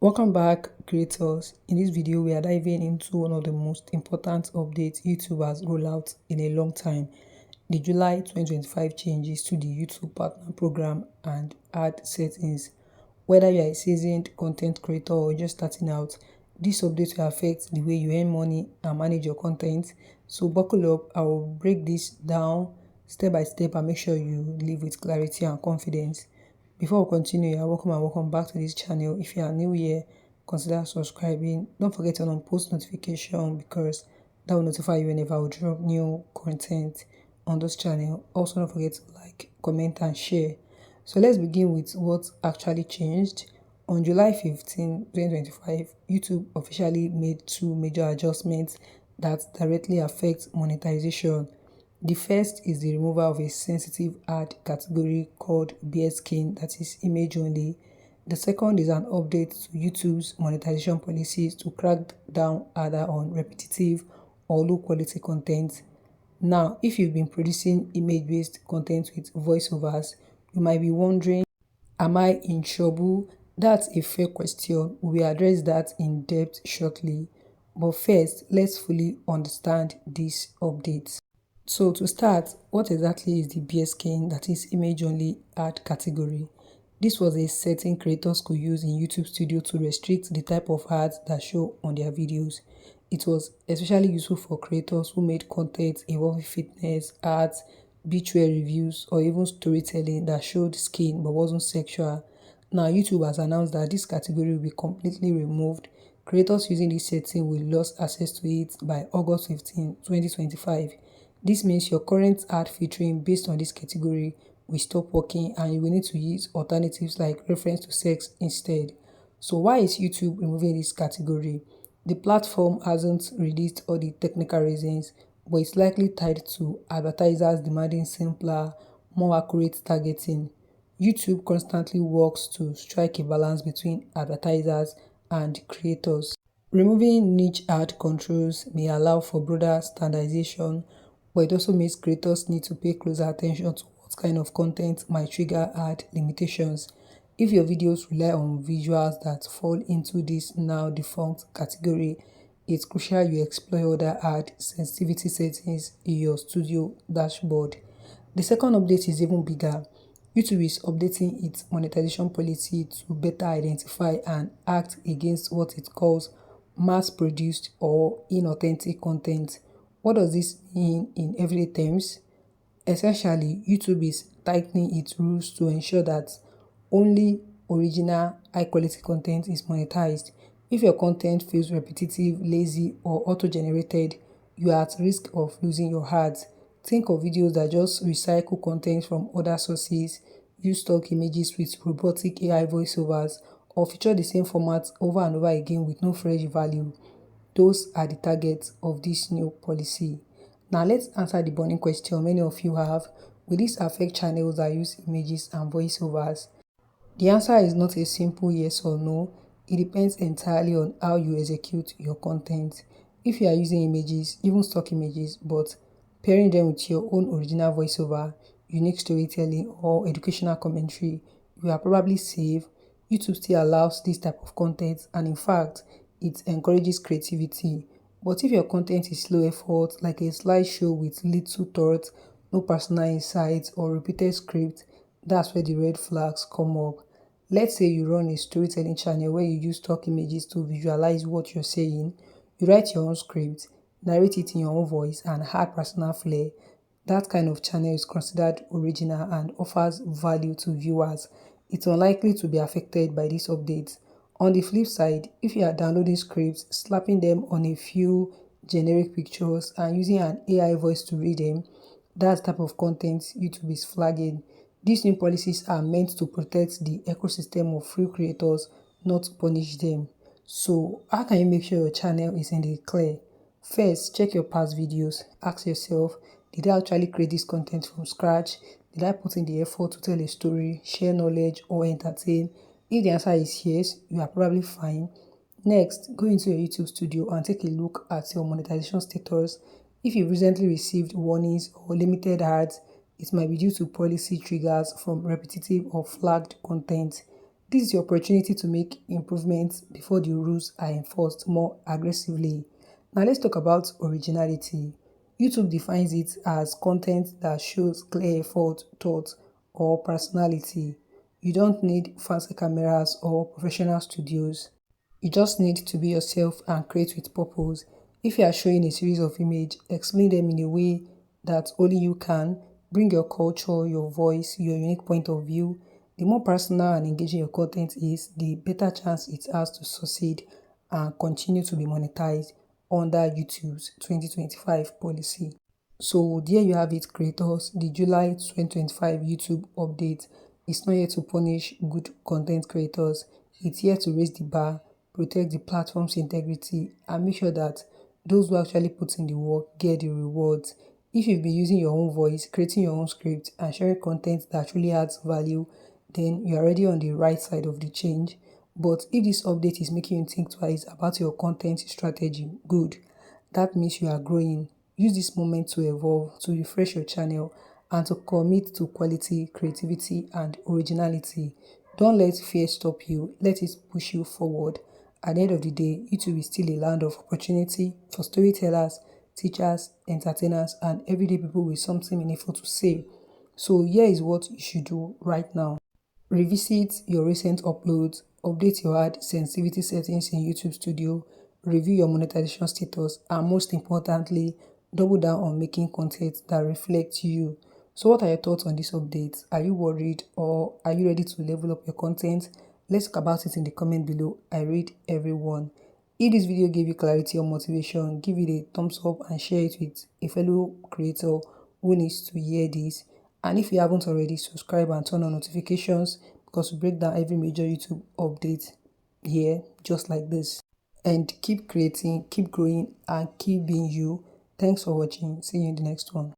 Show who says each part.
Speaker 1: Welcome back, creators. In this video, we are diving into one of the most important updates YouTube has rolled out in a long time, the July 2025 changes to the YouTube Partner Program and ad settings. Whether you are a seasoned content creator or just starting out, this update will affect the way you earn money and manage your content. So buckle up, I will break this down step by step and make sure you live with clarity and confidence. Before we continue, you're welcome and welcome back to this channel. If you are new here, consider subscribing. Don't forget to turn on post notification because that will notify you whenever I drop new content on this channel. Also, don't forget to like, comment, and share. So let's begin with what actually changed. On July 15, 2025, YouTube officially made two major adjustments that directly affect monetization. The first is the removal of a sensitive ad category called bare skin, that is image only. The second is an update to YouTube's monetization policies to crack down harder on repetitive or low quality content. Now, if you've been producing image-based content with voiceovers, you might be wondering, am I in trouble? That's a fair question. We'll address that in depth shortly. But first, let's fully understand these updates. So to start, what exactly is the BSK, that is image only ad category? This was a setting creators could use in YouTube Studio to restrict the type of ads that show on their videos. It was especially useful for creators who made content involving fitness, arts, beachwear reviews, or even storytelling that showed skin but wasn't sexual. Now, YouTube has announced that this category will be completely removed. Creators using this setting will lose access to it by August 15, 2025. This means your current ad featuring based on this category will stop working and you will need to use alternatives like reference to sex instead. So why is YouTube removing this category? The platform hasn't released all the technical reasons, but it's likely tied to advertisers demanding simpler, more accurate targeting. YouTube constantly works to strike a balance between advertisers and creators. Removing niche ad controls may allow for broader standardization, but it also makes creators need to pay closer attention to what kind of content might trigger ad limitations. If your videos rely on visuals that fall into this now defunct category, it's crucial you explore other ad sensitivity settings in your studio dashboard. The second update is even bigger. YouTube is updating its monetization policy to better identify and act against what it calls mass-produced or inauthentic content. What does this mean in everyday terms? Essentially, YouTube is tightening its rules to ensure that only original high-quality content is monetized. If your content feels repetitive, lazy, or auto-generated, you are at risk of losing your ads. Think of videos that just recycle content from other sources, use stock images with robotic AI voiceovers, or feature the same format over and over again with no fresh value. Those are the targets of this new policy. Now let's answer the burning question many of you have. Will this affect channels that use images and voiceovers? The answer is not a simple yes or no. It depends entirely on how you execute your content. If you are using images, even stock images, but pairing them with your own original voiceover, unique storytelling, or educational commentary, you are probably safe. YouTube still allows this type of content, and in fact, it encourages creativity. But if your content is slow effort, like a slideshow with little thought, no personal insights, or repeated script, that's where the red flags come up. Let's say you run a storytelling channel where you use stock images to visualize what you're saying. You write your own script, narrate it in your own voice, and add personal flair. That kind of channel is considered original and offers value to viewers. It's unlikely to be affected by this update. On the flip side, if you are downloading scripts, slapping them on a few generic pictures, and using an AI voice to read them, that's the type of content YouTube is flagging. These new policies are meant to protect the ecosystem of free creators, not punish them. So, how can you make sure your channel is in the clear? First, check your past videos. Ask yourself, did I actually create this content from scratch? Did I put in the effort to tell a story, share knowledge, or entertain? If the answer is yes, you are probably fine. Next, go into your YouTube studio and take a look at your monetization status. If you've recently received warnings or limited ads, it might be due to policy triggers from repetitive or flagged content. This is your opportunity to make improvements before the rules are enforced more aggressively. Now let's talk about originality. YouTube defines it as content that shows clear effort, thought, or personality. You don't need fancy cameras or professional studios. You just need to be yourself and create with purpose. If you are showing a series of images, explain them in a way that only you can. Bring your culture, your voice, your unique point of view. The more personal and engaging your content is, the better chance it has to succeed and continue to be monetized under YouTube's 2025 policy. So there you have it, creators. The July 2025 YouTube update is not here to punish good content creators. It's here to raise the bar, protect the platform's integrity, and make sure that those who actually put in the work get the rewards. If you've been using your own voice, creating your own script, and sharing content that truly adds value, then you're already on the right side of the change. But if this update is making you think twice about your content strategy, good. That means you are growing. Use this moment to evolve, to refresh your channel, and to commit to quality, creativity, and originality. Don't let fear stop you, let it push you forward. At the end of the day, YouTube is still a land of opportunity for storytellers, teachers, entertainers, and everyday people with something meaningful to say. So, here is what you should do right now. Revisit your recent uploads, update your ad sensitivity settings in YouTube Studio, review your monetization status, and most importantly, double down on making content that reflects you. So what are your thoughts on this update? Are you worried or are you ready to level up your content? Let's talk about it in the comment below. I read everyone. If this video gave you clarity or motivation, give it a thumbs up and share it with a fellow creator who needs to hear this. And if you haven't already, subscribe and turn on notifications because we break down every major YouTube update here just like this. And keep creating, keep growing, and keep being you. Thanks for watching. See you in the next one.